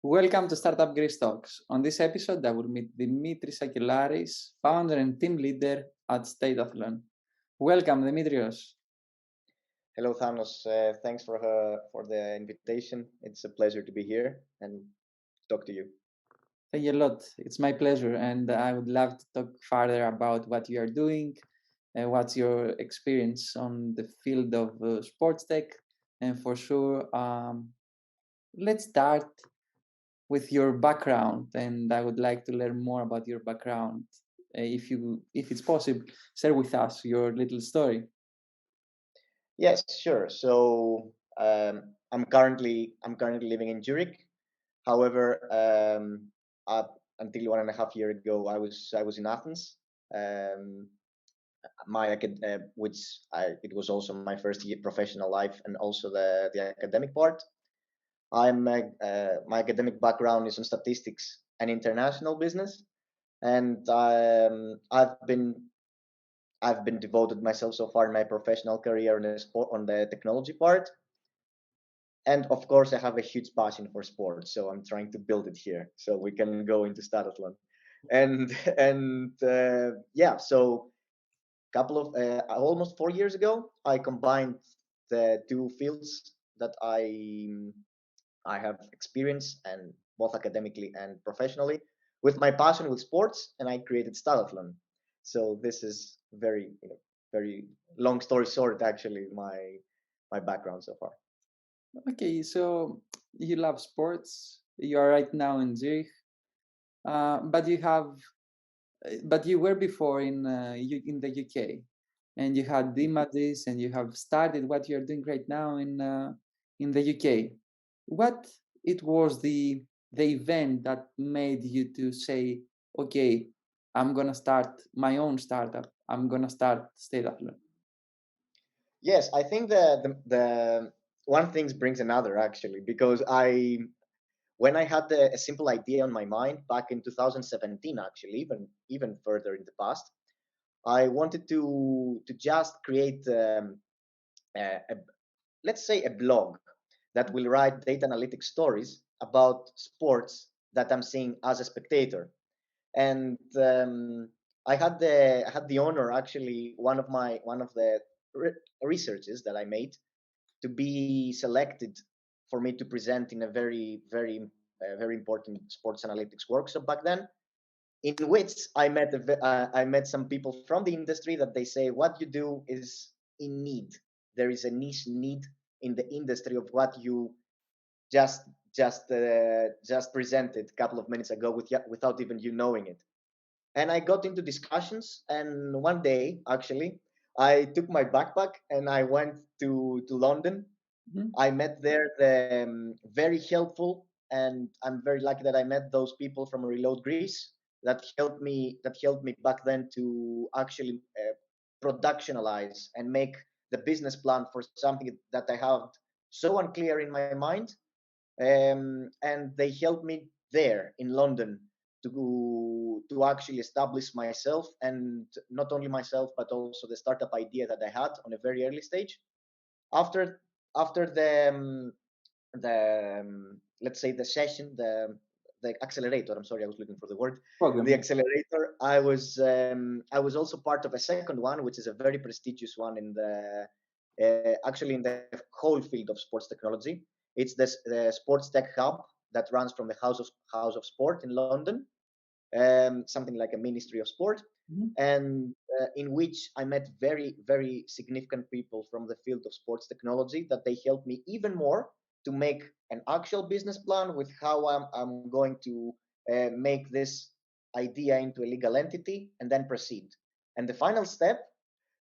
Welcome to Startup Greece Talks. On this episode, I will meet Dimitrios Sakellaris, founder and team leader at Statathlon. Welcome, Dimitrios. Hello, Thanos. Thanks for the invitation. It's a pleasure to be here and talk to you. Thank you a lot. It's my pleasure, and I would love to talk further about what you are doing, what's your experience on the field of sports tech, and for sure, let's start with your background. And I would like to learn more about your background. If it's possible, share with us your little story. Yes, sure. So I'm currently living in Zurich. However, up until 1.5 years ago, I was in Athens. Um, it was also my first year professional life and also the academic part. My academic background is on statistics and international business, and I've been devoted myself so far in my professional career on the technology part, and of course I have a huge passion for sports. So I'm trying to build it here, so we can go into Statathlon, and yeah. So couple of almost 4 years ago, I combined the two fields that I have experience and both academically and professionally with my passion with sports, and I created Statathlon. So this is very long story short, actually, my background so far. Okay, so you love sports. You are right now in Zurich, but you were before in the UK, and you had Dimadis, and you have started what you are doing right now in the UK. What it was the event that made you to say, okay, I'm gonna start my own startup. I'm gonna start Statathlon. Yes, I think the one thing brings another, actually, because when I had a simple idea on my mind back in 2017, actually, even further in the past, I wanted to just create a let's say a blog that will write data analytics stories about sports that I'm seeing as a spectator. And I had the honor, actually, one of the researches that I made to be selected for me to present in a very important sports analytics workshop back then, in which I met some people from the industry that they say what you do is in need. There is a niche need in the industry of what you just just presented a couple of minutes ago without even you knowing it. And I got into discussions, and one day, actually, I took my backpack and I went to London. Mhm. I met there the very helpful, and I'm very lucky that I met those people from Reload Greece that helped me back then to actually productionalize and make the business plan for something that I had so unclear in my mind. And they helped me there in London to actually establish myself, and not only myself but also the startup idea that I had on a very early stage. After the let's say the session, the accelerator. I'm sorry, I was looking for the word. Program, The yeah. accelerator. I was also part of a second one, which is a very prestigious one in the actually in the whole field of sports technology. It's the Sports Tech Hub that runs from the House of Sport in London, something like a Ministry of Sport, Mhm. and in which I met very significant people from the field of sports technology that they helped me even more to make an actual business plan with how I'm going to make this idea into a legal entity and then proceed. And the final step,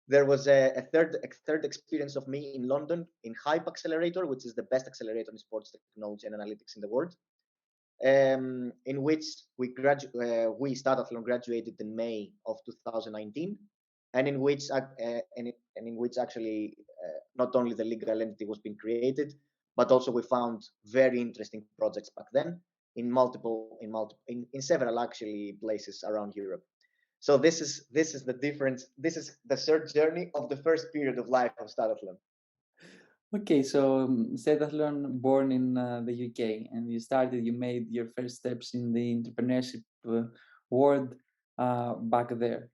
there was a third experience of me in London in Hype Accelerator, which is the best accelerator in sports technology and analytics in the world, in which we Statathlon graduated in May of 2019, and in which actually not only the legal entity was being created, but also we found very interesting projects back then in several actually places around Europe. So this is the difference. This is the third journey of the first period of life of Statathlon. Okay, so Statathlon born in the UK, and you made your first steps in the entrepreneurship world back there.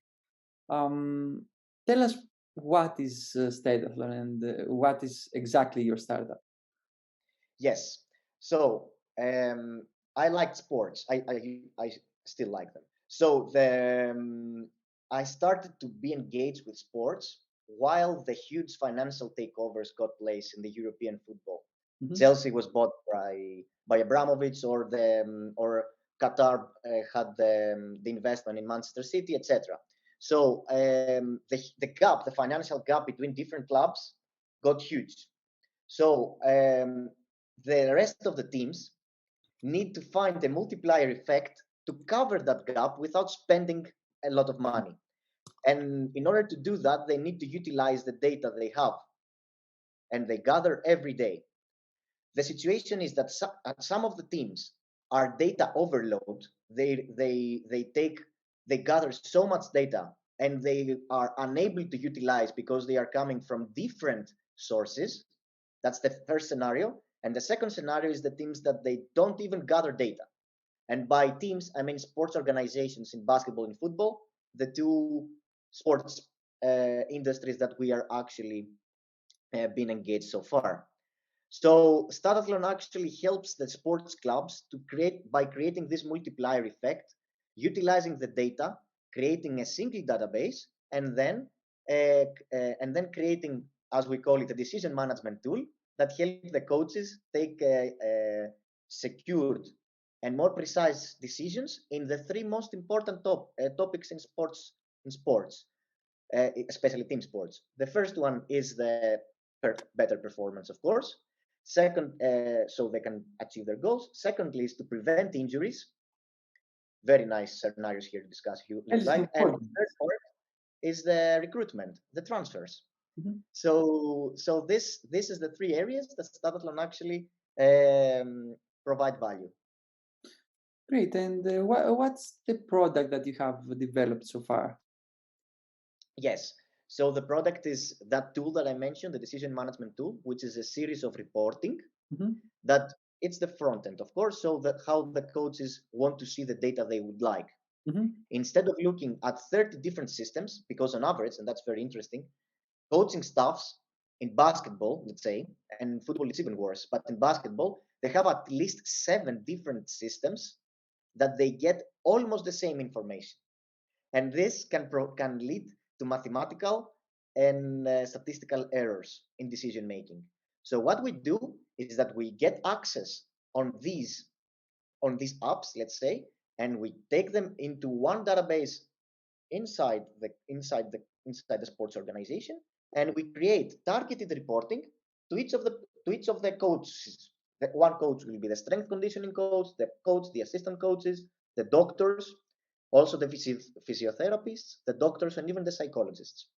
Um, Tell us what is Statathlon and what is exactly your startup. Yes. So I liked sports. I still like them. So I started to be engaged with sports while the huge financial takeovers got place in the European football. Mhm. Chelsea was bought by Abramovich, or Qatar had the investment in Manchester City, etc. So the gap, the financial gap between different clubs, got huge. So the rest of the teams need to find a multiplier effect to cover that gap without spending a lot of money. And in order to do that, they need to utilize the data they have and they gather every day. The situation is that some of the teams are data overload. They gather so much data and they are unable to utilize because they are coming from different sources. That's the first scenario. And the second scenario is the teams that they don't even gather data. And by teams, I mean sports organizations in basketball and football, the two sports industries that we are actually been engaged so far. So Statathlon actually helps the sports clubs to creating this multiplier effect, utilizing the data, creating a single database, and then creating, as we call it, a decision management tool that helps the coaches take secured and more precise decisions in the three most important topics in sports, especially team sports. The first one is the better performance, of course. Second, so they can achieve their goals. Secondly, is to prevent injuries. Very nice scenarios here to discuss if you That would is like. And the important. third part is the recruitment, the transfers. Mhm. So this is the three areas that Statathlon actually provide value. Great. And what's the product that you have developed so far? Yes. So the product is that tool that I mentioned, the decision management tool, which is a series of reporting Mhm. that it's the front end, of course, so that how the coaches want to see the data they would like. Mhm. Instead of looking at 30 different systems, because on average, and that's very interesting, coaching staffs in basketball, let's say, and in football it's even worse, but in basketball, they have at least 7 different systems that they get almost the same information. And this can lead to mathematical and statistical errors in decision making. So what we do is that we get access on these apps, let's say, and we take them into one database inside the sports organization, and we create targeted reporting to each of the coaches. The one coach will be the strength conditioning coach, the assistant coaches, the doctors, also the physiotherapists, the doctors, and even the psychologists.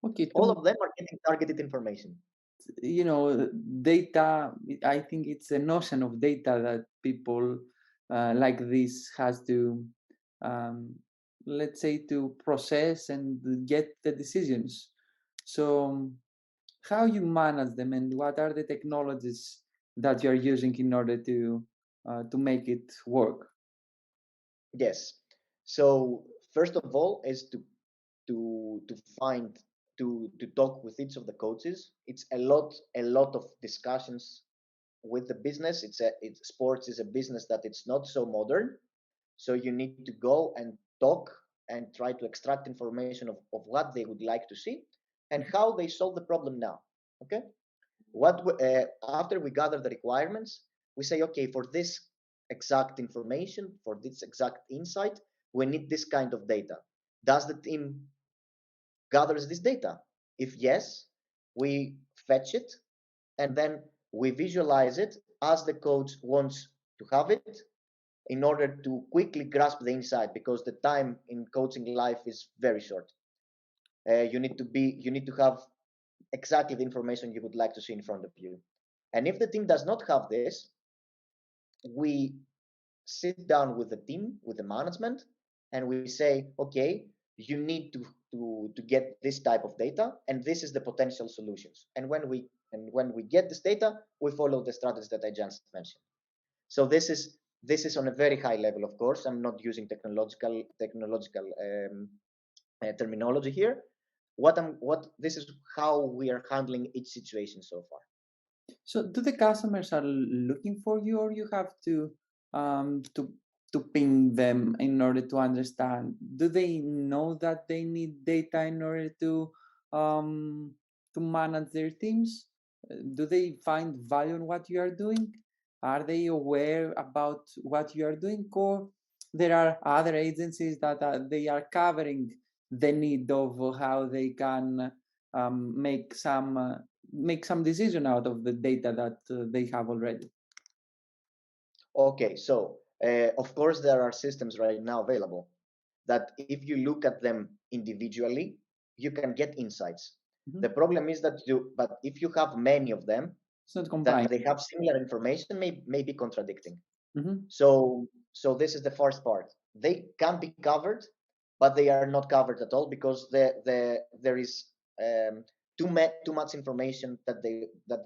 Okay, All of them are getting targeted information. data, I think it's a notion of data that people like this has to, um, let's say, to process and get the decisions. So how you manage them and what are the technologies that you're using in order to make it work? Yes. So first of all is to find to talk with each of the coaches. It's a lot of discussions with the business. It's sports is a business that it's not so modern. So you need to go and talk and try to extract information of what they would like to see and how they solve the problem now. Okay. After we gather the requirements, we say, okay, for this exact information, for this exact insight, we need this kind of data. Does the team gathers this data? If yes, we fetch it and then we visualize it as the coach wants to have it in order to quickly grasp the insight, because the time in coaching life is very short. You need to have exactly the information you would like to see in front of you. And if the team does not have this, we sit down with the team, with the management, and we say, okay, you need to get this type of data, and this is the potential solutions. And when we And when we get this data, we follow the strategies that I just mentioned. So this is on a very high level. Of course, I'm not using technological terminology here. What this is how we are handling each situation so far. So do the customers are looking for you, or you have um, to to ping them in order to understand? Do they know that they need data in order um, to manage their teams? Do they find value in what you are doing? Are they aware about what you are doing, or there are other agencies that they are covering the need of how they can make some decision out of the data that they have already? Okay, so of course there are systems right now available that if you look at them individually, you can get insights. Mhm. The problem is that but if you have many of them, It's not that compliant. they have similar information may be contradicting. Mhm. So this is the first part. They can be covered, but they are not covered at all because there is too much information that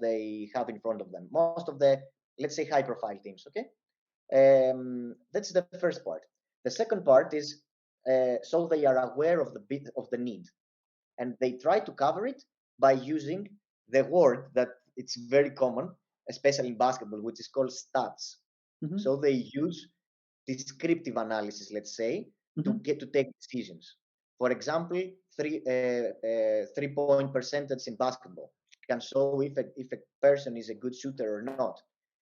they have in front of them. Most of the, let's say, high profile teams. Okay, that's the first part. The second part is so they are aware of the bit of the need, and they try to cover it by using the word that it's very common, especially in basketball, which is called stats. Mhm. So they use descriptive analysis, let's say, to Mhm. get to take decisions. For example, 3 point percentage in basketball can show if a person is a good shooter or not.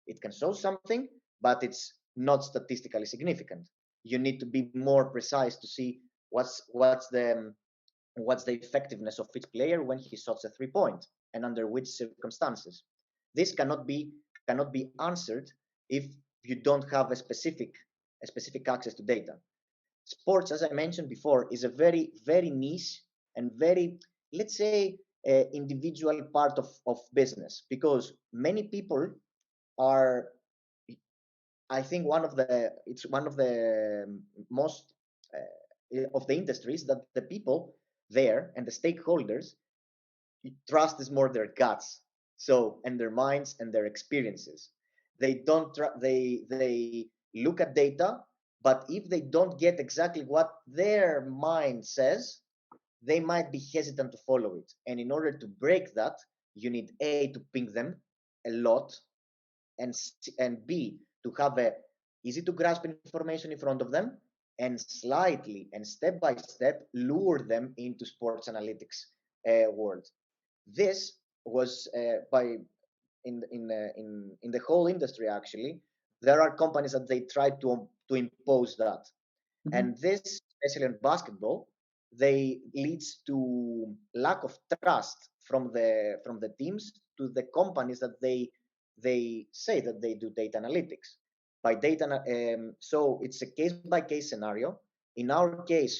It can show something, but it's not statistically significant. You need to be more precise to see what's the effectiveness of each player when he shots a 3 point and under which circumstances. This cannot be answered if you don't have a specific access to data. Sports, as I mentioned before, is a very niche and very, let's say, individual part of business, because many people are, I think, one of the most of the industries that the people there and the stakeholders trust is more their guts, so, and their minds and their experiences. They don't they look at data, but if they don't get exactly what their mind says, they might be hesitant to follow it. And in order to break that, you need A, to ping them a lot, and B, to have a easy to grasp information in front of them, and slightly and step by step lure them into sports analytics world. This was by in the whole industry, actually there are companies that they try to impose that, Mhm. and this, especially in basketball, they leads to lack of trust from the teams to the companies that they say that they do data analytics by data. So it's a case by case scenario. In our case,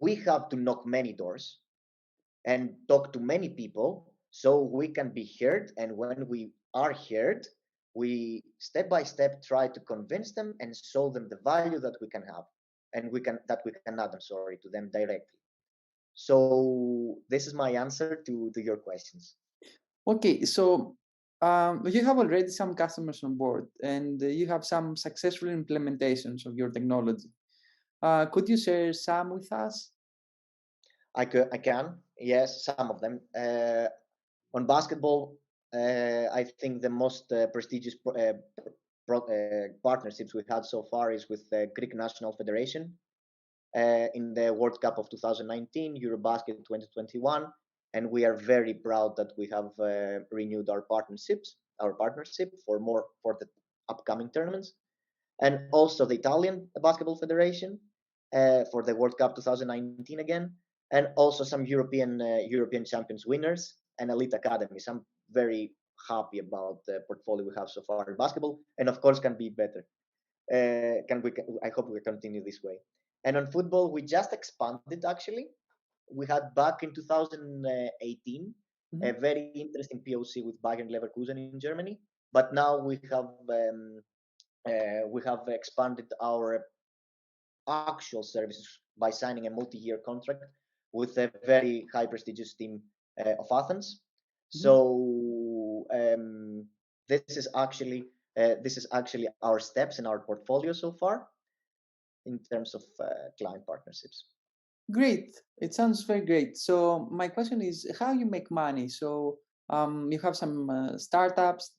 we have to knock many doors and talk to many people so we can be heard. And when we are heard, we step by step try to convince them and show them the value that we can have and we can add, I'm sorry, to them directly. So this is my answer to your questions. Okay, so you have already some customers on board, and you have some successful implementations of your technology. Could you share some with us? I can, yes, some of them. On basketball, I think the most prestigious partnerships we had so far is with the Greek National Federation in the World Cup of 2019, Eurobasket 2021, and we are very proud that we have renewed our partnership for the upcoming tournaments, and also the Italian Basketball Federation for the World Cup 2019 again, and also some European Champions winners and elite academies. I'm very happy about the portfolio we have so far in basketball, and of course can be better. I hope we continue this way. And on football, we just expanded actually. We had back in 2018 a Mhm. very interesting POC with Bayern Leverkusen in Germany, but now we have expanded our actual services by signing a multi-year contract with a very high prestigious team of Athens. Mhm. So this is actually our steps in our portfolio so far in terms of client partnerships. Great. It sounds very great. So my question is how you make money. So you have some startups,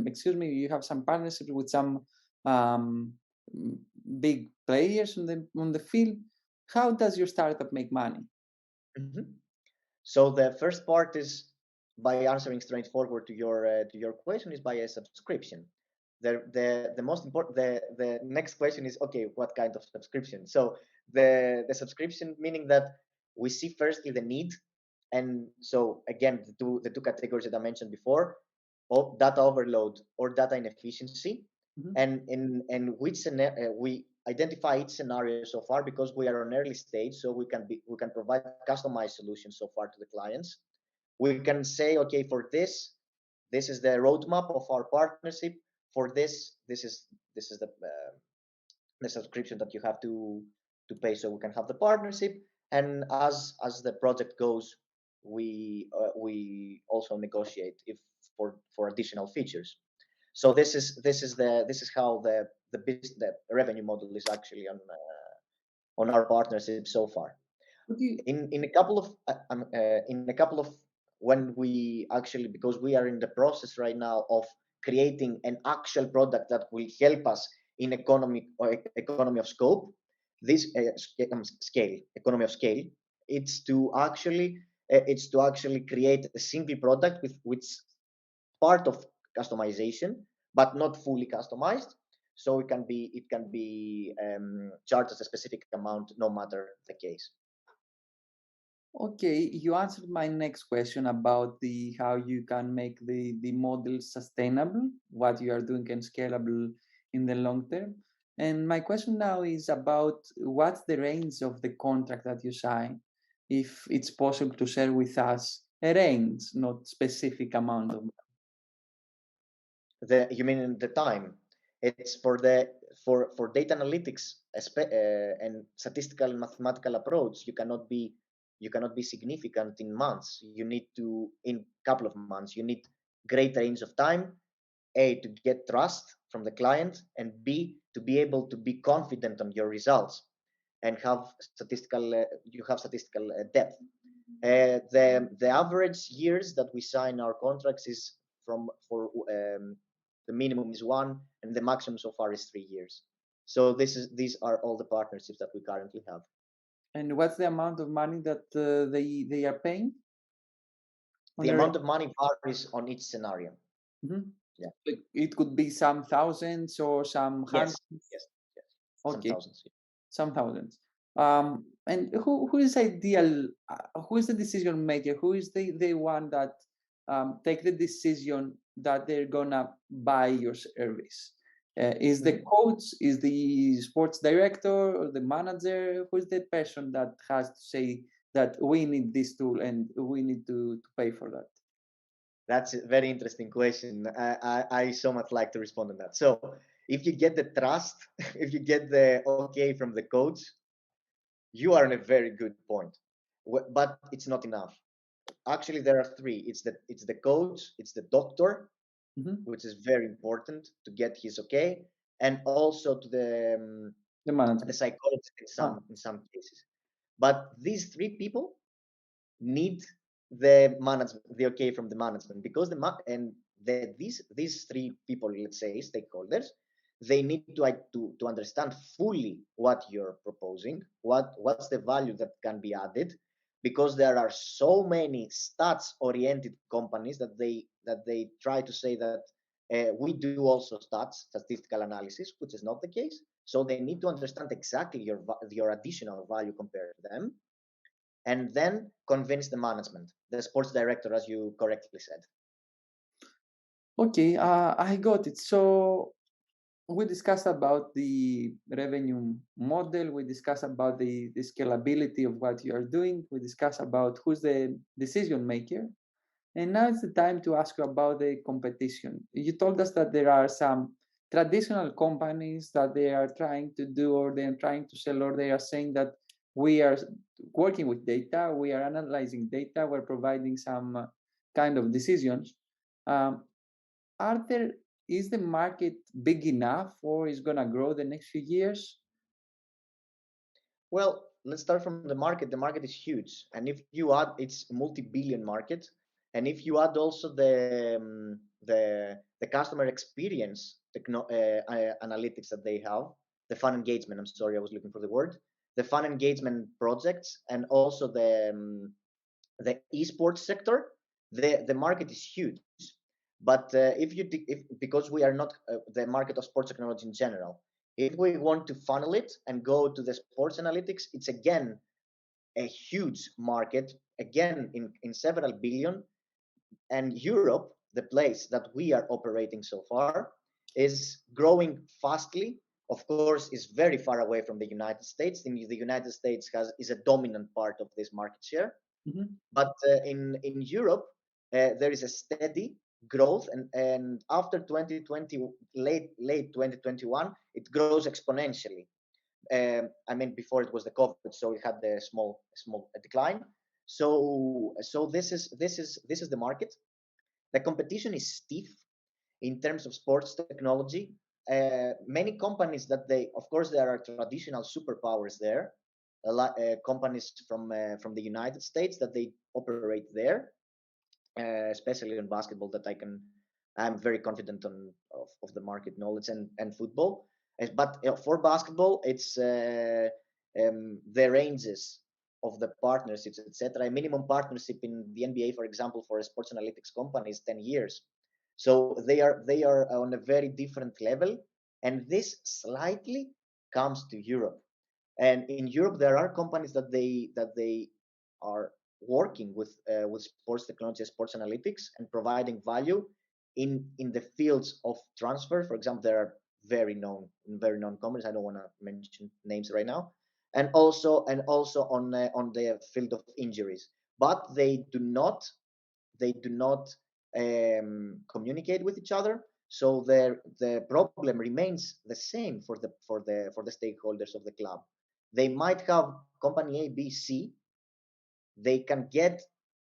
excuse me, you have some partnerships with some um, m- big players on the field. How does your startup make money? Mhm. So the first part is by answering straightforward to your question is by a subscription. The most important the next question is okay, what kind of subscription? So the subscription meaning that we see firstly the need, and so again the two categories that I mentioned before, data overload or data inefficiency, Mhm. and which we identify each scenario so far because we are on early stage, so we can provide customized solutions so far to the clients. We can say okay, for this is the roadmap of our partnership. For this is the subscription that you have to pay so we can have the partnership. And as the project goes, we also negotiate if for additional features. So this is how the revenue model is actually on our partnership so far. Could you, In a couple of in a couple of when we actually, because we are in the process right now of creating an actual product that will help us in economy of scope, this scale economy of scale, it's to actually create a simple product with which part of customization but not fully customized, so it can be charged as a specific amount no matter the case. okay, you answered my next question about the how you can make the model sustainable, what you are doing and scalable in the long term. And my question now is about what's the range of the contract that you sign, if it's possible to share with us a range, not specific amount of. You mean in the time? It's for data analytics and statistical and mathematical approach. You cannot be significant in months. You need to in couple of months. You need great range of time. A, to get trust from the client, and B, to be able to be confident on your results and have statistical depth. The average years that we sign our contracts is from for the minimum is 1 and the maximum so far is 3 years. So these are all the partnerships that we currently have. And what's the amount of money that they are paying on The the amount of money varies on each scenario. Mhm. Yeah. It could be some thousands or some Yes. hundreds. Yes. Yes. Some Okay, thousands. some thousands. And who is ideal? Who is the decision maker? Who is the one that take the decision that they're gonna buy your service? Is the Mhm. coach? Is the sports director or the manager? Who is the person that has to say that we need this tool and we need to pay for that? That's a very interesting question. I so much like to respond on that. So, if you get the trust, if you get the okay from the coach, you are in a very good point. But it's not enough. Actually, there are three. It's the coach, it's the doctor, Mhm. which is very important to get his okay, and also to The the management. psychologist Ah, in some cases. But these three people need the management, the okay from the management, because and these three people, let's say stakeholders, they need to understand fully what you're proposing, what's the value that can be added, because there are so many stats oriented companies that they try to say that we do also statistical analysis, which is not the case. So they need to understand exactly your additional value compared to them, and then convince the management, the sports director, as you correctly said. okay, I got it. So we discussed about the revenue model. We discussed about the scalability of what you are doing. We discussed about who's the decision maker. And now it's the time to ask you about the competition. You told us that there are some traditional companies that they are trying to do or they are trying to sell, or they are saying that we are working with data, we are analyzing data, we're providing some kind of decisions. Um, are there is the market big enough, or is gonna grow the next few years? Well, let's start from the market. The market is huge, and if you add, it's a multi-billion market, and if you add also the customer experience analytics that they have, the fun engagement. I'm sorry, I was looking for the word. The fun engagement projects, and also the esports sector, the market is huge. But if because we are not the market of sports technology in general, if we want to funnel it and go to the sports analytics, it's again a huge market, again in several billion. And Europe, the place that we are operating so far, is growing fastly. Of course, is very far away from the United States. The United States is a dominant part of this market share. Mhm. But in Europe, there is a steady growth, and after 2020, late 2021, it grows exponentially. I mean, before it was the COVID, so it had the small decline. So this is the market. The competition is stiff in terms of sports technology. Many companies that of course, there are traditional superpowers there, companies from the United States that they operate there, especially in basketball. I'm very confident of the market knowledge and football. But for basketball, it's the ranges of the partnerships, etc. A minimum partnership in the NBA, for example, for a sports analytics company is 10 years. So they are on a very different level, and this slightly comes to Europe. And in Europe, there are companies that they are working with sports technology, sports analytics, and providing value in the fields of transfer. For example, there are very known companies. I don't want to mention names right now, and also on the field of injuries. But they do not communicate with each other. So the problem remains the same for the stakeholders of the club. They might have company A, B, C. They can get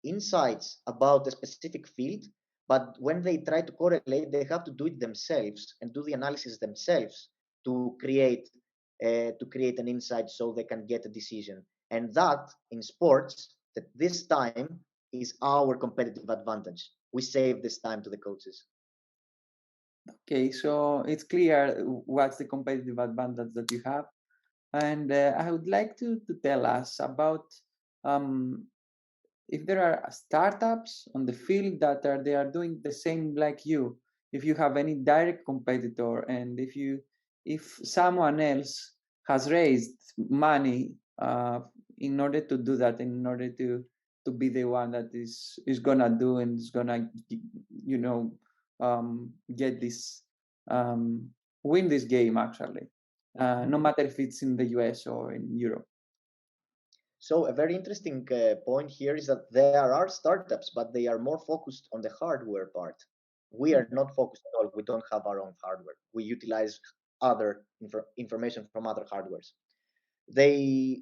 insights about a specific field, but when they try to correlate, they have to do it themselves and do the analysis themselves to create an insight so they can get a decision. And that in sports, at this time, is our competitive advantage. We save this time to the coaches. Okay, so it's clear what's the competitive advantage that you have. And I would like to tell us about um, if there are startups on the field that they are doing the same like you, if you have any direct competitor, and if someone else has raised money in order to do that, in order to be the one that is gonna do and is gonna you know get this win this game actually, no matter if it's in the US or in Europe. So a very interesting point here is that there are startups, but they are more focused on the hardware part. We are not focused at all. We don't have our own hardware. We utilize other information from other hardwares. They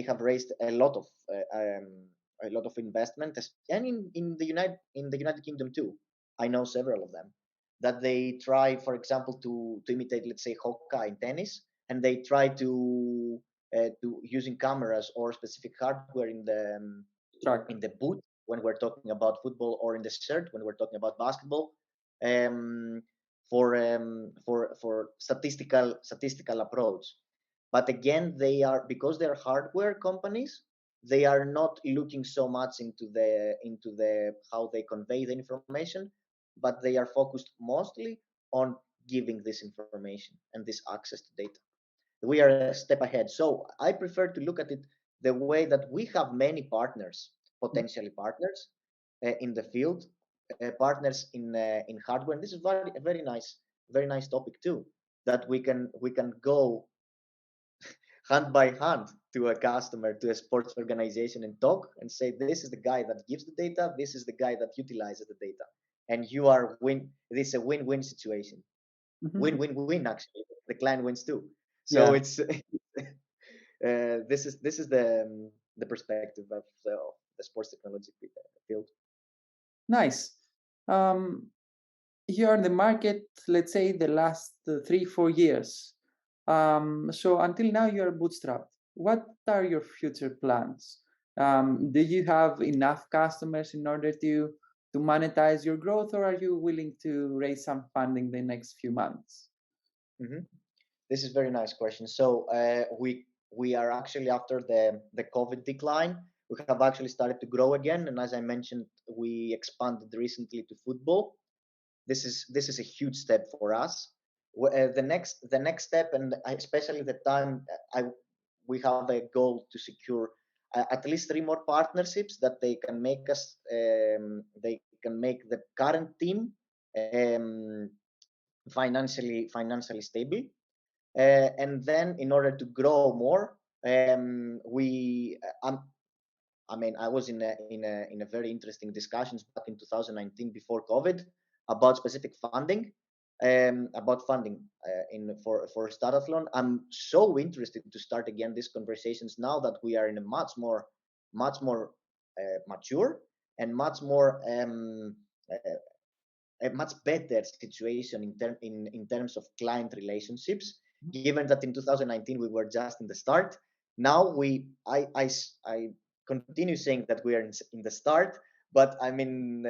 have raised a lot of investment, and in the United Kingdom too. I know several of them that they try, for example, to imitate, let's say, Hawkeye in tennis, and they try to using cameras or specific hardware Track. in the boot when we're talking about football, or in the shirt when we're talking about basketball, um, for statistical approach. But again, because they're hardware companies, they are not looking so much into the how they convey the information, but they are focused mostly on giving this information and this access to data. We are a step ahead. So I prefer to look at it the way that we have many partners, potentially partners in the field, partners in hardware. And this is very nice topic too. That we can go hand by hand to a customer, to a sports organization, and talk and say, this is the guy that gives the data, this is the guy that utilizes the data, and you are win. This is a win-win situation. Mhm. Win-win-win, actually. The client wins too. So Yeah. it's this is the perspective of the sports technology field. Nice. Um, you're in the market, let's say, the last 3, 4 years. So until now, you're bootstrapped. What are your future plans? Do you have enough customers in order to monetize your growth, or are you willing to raise some funding the next few months? Hmm. This is very nice question. So we are actually after the COVID decline, we have actually started to grow again, and as I mentioned, we expanded recently to football. This is a huge step for us. The next step, and especially the time, we have a goal to secure at least 3 more partnerships that they can make us they can make the current team um, financially stable. And then in order to grow more, we I mean, I was in a very interesting discussions back in 2019 before COVID about specific funding, about funding in for Statathlon. I'm so interested to start again these conversations now that we are in a much more mature and a much better situation in terms of client relationships. Given that in 2019 we were just in the start, now I continue saying that we are in the start, but I mean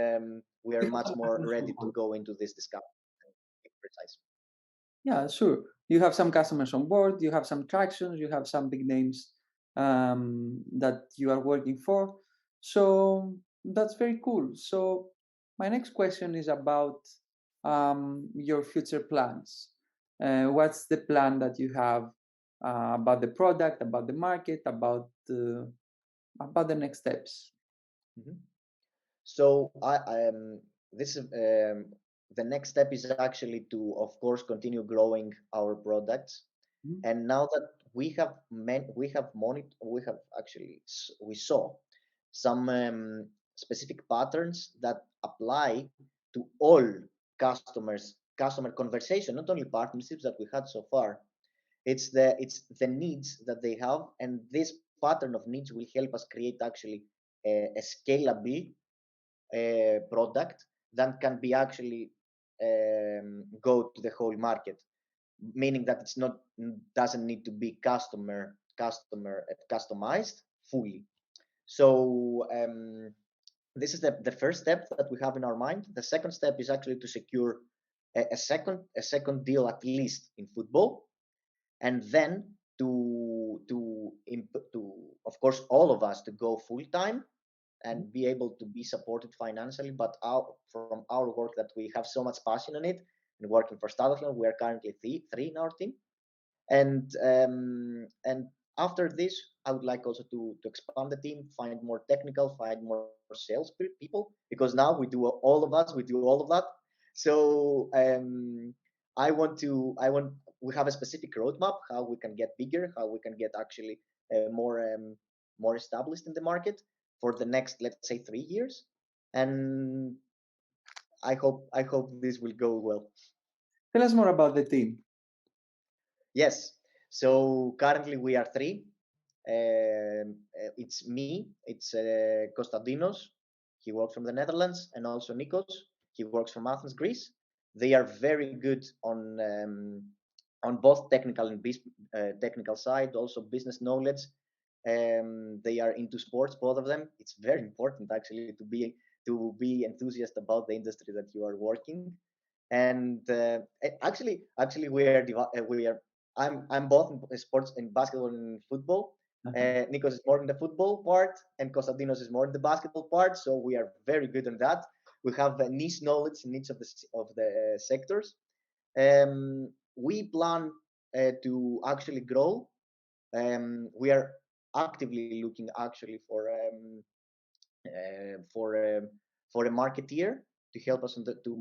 we are You have much some more customers on ready to board. go into this discussion. Be precise. Yeah, sure. You have some customers on board, you have some tractions, you have some big names that you are working for. So that's very cool. So my next question is about your future plans. What's the plan that you have about the product, about the market, about the next steps? Mhm. So this is the next step is actually to, of course, continue growing our products. Mhm. And now that we have actually we saw some specific patterns that apply to all customer conversation, not only partnerships that we had so far. It's the needs that they have, and this pattern of needs will help us create actually a scalable product that can be actually go to the whole market, meaning that it's not doesn't need to be customer customized fully. So this is the first step that we have in our mind. The second step is actually to secure a second deal at least in football, and then to of course all of us to go full time and be able to be supported financially. But from our work that we have so much passion on it and working for Statathlon, we are currently three in our team. And after this, I would like also to expand the team, find more technical, find more sales people, because now we do all of that. So I want we have a specific roadmap how we can get bigger, how we can get actually more established in the market for the next, let's say, 3 years. And I hope this will go well. Tell us more about the team. Yes. So currently we are three. It's me, it's Konstantinos, he works from the Netherlands, and also Nikos, he works from Athens, Greece. They are very good on both technical and technical side, also business knowledge. They are into sports, both of them. It's very important actually to be enthusiastic about the industry that you are working. And actually we are I'm both in sports, in basketball and football. Uh-huh. Nikos is more in the football part, and Konstantinos is more in the basketball part. So we are very good on that. We have niche knowledge in each of the sectors. We plan to actually grow. We are actively looking actually for for a marketeer to help us to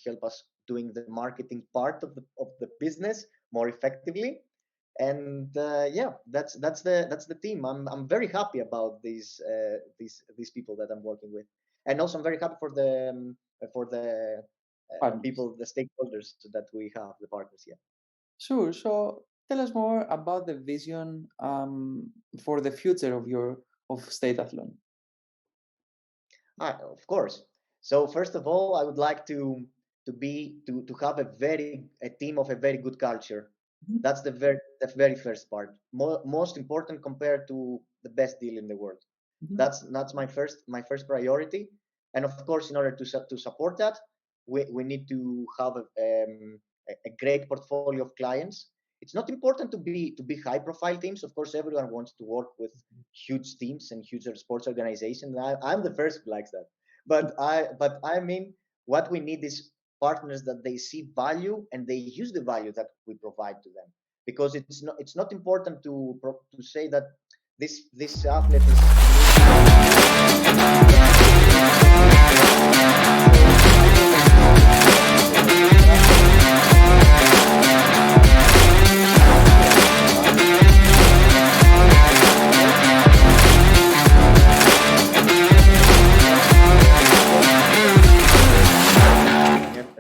help us doing the marketing part of the business more effectively. And yeah, that's the team. I'm very happy about these people that I'm working with, and also I'm very happy for the Partners. people, the stakeholders that we have, the partners. Yeah. Sure. So tell us more about the vision for the future of Statathlon. Of course. So first of all, I would like to have a team of a very good culture. Mhm, That's the very first part. Most important compared to the best deal in the world. mhm. That's my first priority. And of course, in order to support that, we need to have a great portfolio of clients. It's not important to be high profile teams. Of course, everyone wants to work with huge teams and huge sports organizations. I'm the first who likes that. But I mean, what we need is partners that they see value and they use the value that we provide to them. Because it's not important to say that this athlete is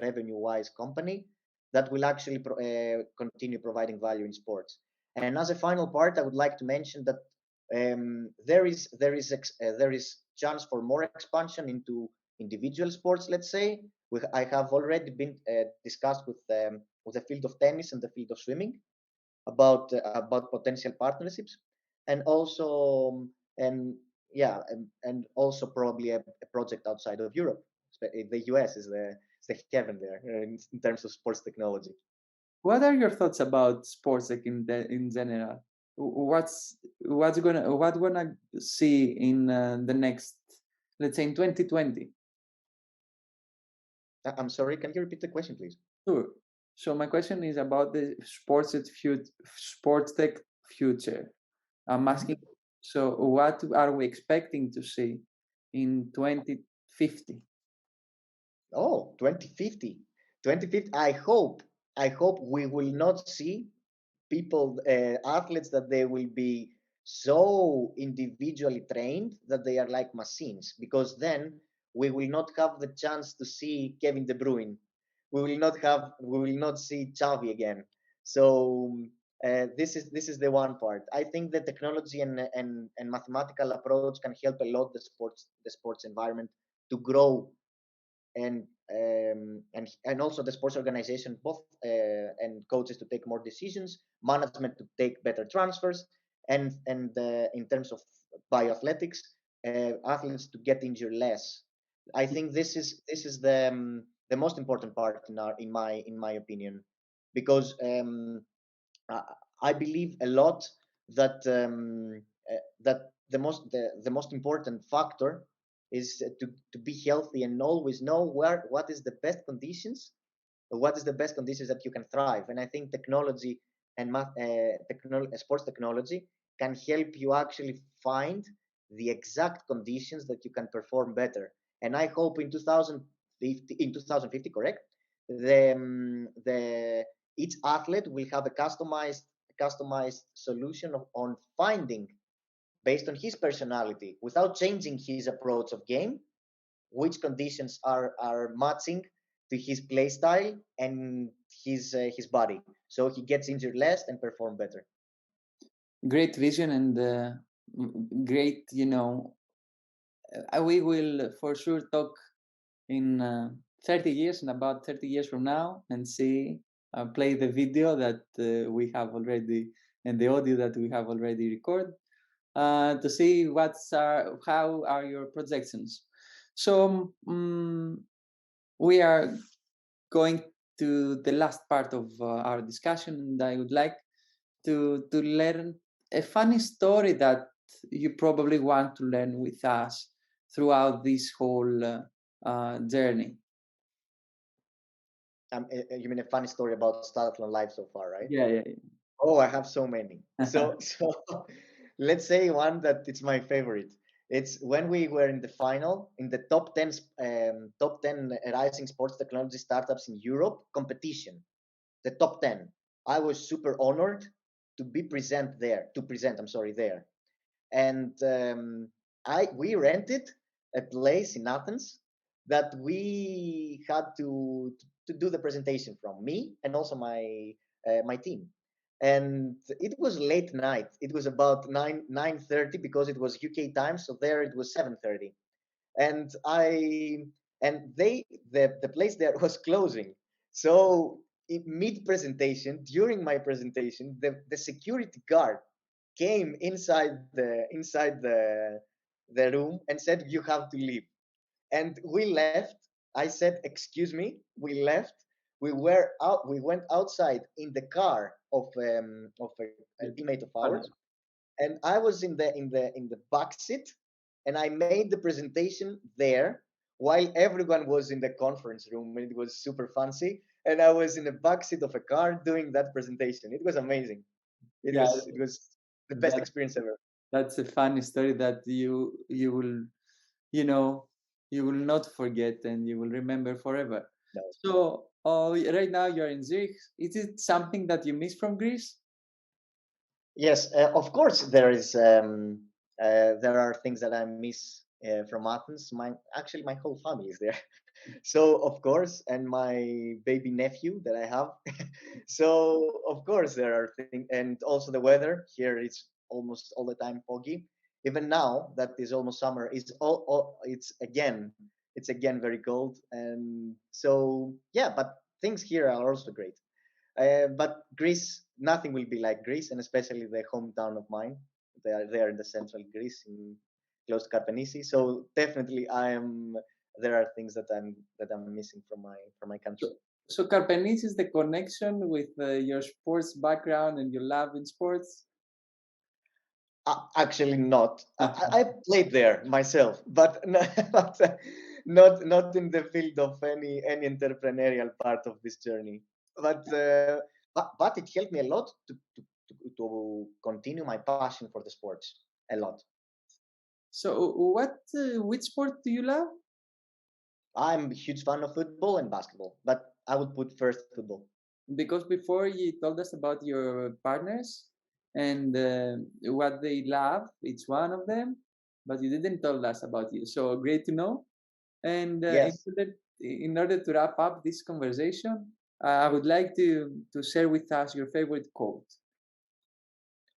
revenue-wise company that will actually continue providing value in sports. And as a final part, I would like to mention that there is chance for more expansion into individual sports. Let's say I have already been discussed with the field of tennis and the field of swimming about potential partnerships, and also and yeah, and also probably a project outside of Europe. The US is the heaven there in terms of sports technology. What are your thoughts about sports like in general? What gonna see in the next, let's say in 2020? I'm sorry, can you repeat the question, please? Sure. So my question is about the sports tech future. I'm Mhm. asking, so what are we expecting to see in 2050? Oh, 2050. I hope we will not see people, athletes, that they will be so individually trained that they are like machines, because then we will not have the chance to see Kevin De Bruyne. We will not see Xavi again. So this is the one part. I think the technology and mathematical approach can help a lot the sports environment to grow, and also the sports organization, both and coaches, to take more decisions, management to take better transfers, and in terms of bioathletics, athletes to get injured less. I think this is the most important part in my opinion, because I, I believe a lot that the most important factor is to be healthy and always know what is the best conditions that you can thrive. And I think technology and sports technology can help you actually find the exact conditions that you can perform better. And I hope in 2050, correct, the each athlete will have a customized solution on finding, based on his personality, without changing his approach of game, which conditions are matching to his play style and his body, so he gets injured less and perform better. Great vision and great, we will for sure talk in 30 years, and about 30 years from now, and see, play the video that we have already, and the audio that we have already recorded, to see how are your projections. So we are going to the last part of our discussion, and I would like to learn a funny story that you probably want to learn with us throughout this whole journey. You mean a funny story about Statathlon life so far, right? Yeah, yeah, Oh, I have so many. yeah. So let's say one that it's my favorite. It's when we were in the final, in the top 10 rising sports technology startups in Europe competition, the top 10. I was super honored to present, I'm sorry, there. And we rented a place in Athens that we had to do the presentation from, me and also my team. And it was late night. It was about 9:30, because it was UK time, so there it was 7:30. and the place there was closing. So in mid presentation, during my presentation, the security guard came inside the room and said, "You have to leave." And we left. I said, "Excuse me." We left. We went outside in the car of a Your teammate of partner. ours, and I was in the back seat, and I made the presentation there while everyone was in the conference room. It was super fancy, and I was in the back seat of a car doing that presentation. It was amazing. It Yeah, was it was the best that experience ever. that's a funny story that you will, you know, you will not forget and you will remember forever. No. So, right now you're in Zurich. Is it something that you miss from Greece? Yes, of course there are things that I miss from Athens. My whole family is there. So of course, and my baby nephew that I have. So of course there are things, and also the weather here is almost all the time foggy. Even now that is almost summer, is it's again very cold, and so yeah. But things here are also great. But Greece, nothing will be like Greece, and especially the hometown of mine. They are there in the central Greece, in close to Karpenisi. So definitely, I am. There are things that I'm missing from my So, country. so Karpenis is the connection with your sports background and your love in sports. Actually, not. I played there myself, but not in the field of any entrepreneurial part of this journey. But it helped me a lot to continue my passion for the sports a lot. So, which sport do you love? I'm a huge fan of football and basketball, but I would put first football. Because before you told us about your partners and what they love, each one of them, but you didn't tell us about you. So great to know. And Yes. in order to wrap up this conversation, I would like to share with us your favorite quote.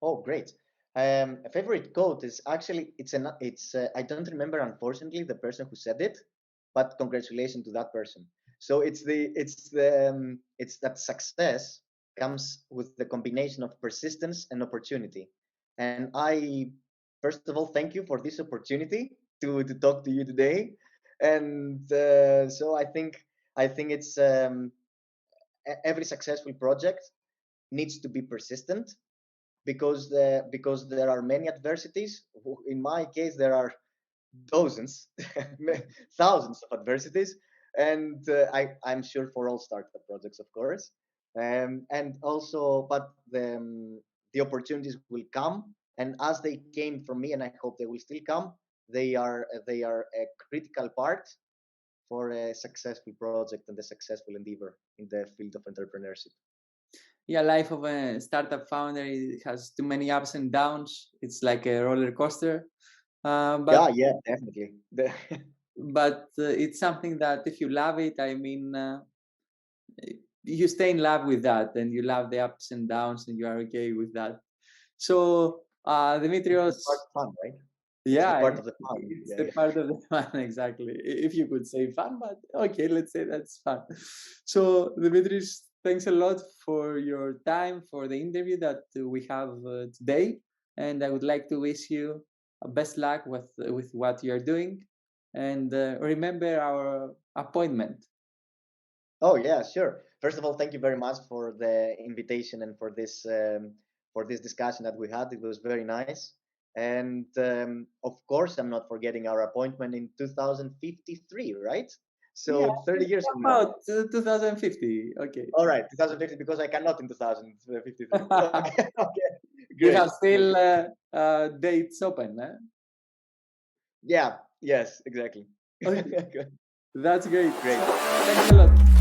Oh, great. A favorite quote is actually I don't remember, unfortunately, the person who said it, but congratulations to that person. So it's that success comes with the combination of persistence and opportunity. And I first of all thank you for this opportunity to talk to you today. And so I think it's every successful project needs to be persistent because there are many adversities. In my case, there are dozens, thousands of adversities, and I'm sure for all startup projects, of course. And also, but the opportunities will come, and as they came from me, and I hope they will still come. They are a critical part for a successful project and a successful endeavor in the field of entrepreneurship. Yeah, life of a startup founder has too many ups and downs. It's like a roller coaster. Uh, but Yeah, yeah, definitely. it's something that if you love it, I mean, you stay in love with that and you love the ups and downs and you are okay with that. So, It's the Dimitrios, part of fun, right? It's the yeah, part of the fun. it's Yeah, the yeah. part of the fun, exactly. If you could say fun, but okay, let's say that's fun. So, Dimitrios, thanks a lot for your time, for the interview that we have today. And I would like to wish you best luck with what you're doing. And remember our appointment. Oh yeah, sure. First of all, thank you very much for the invitation and for this discussion that we had. It was very nice. And of course, I'm not forgetting our appointment in 2053, right? Yeah, So 30 years from now. about 2050. Okay. All right, 2050 because I cannot in 2053. Okay, okay, We great, have great. still dates open. Eh? Yeah, yes, exactly. Okay, Good, that's great. So, great. thanks a lot.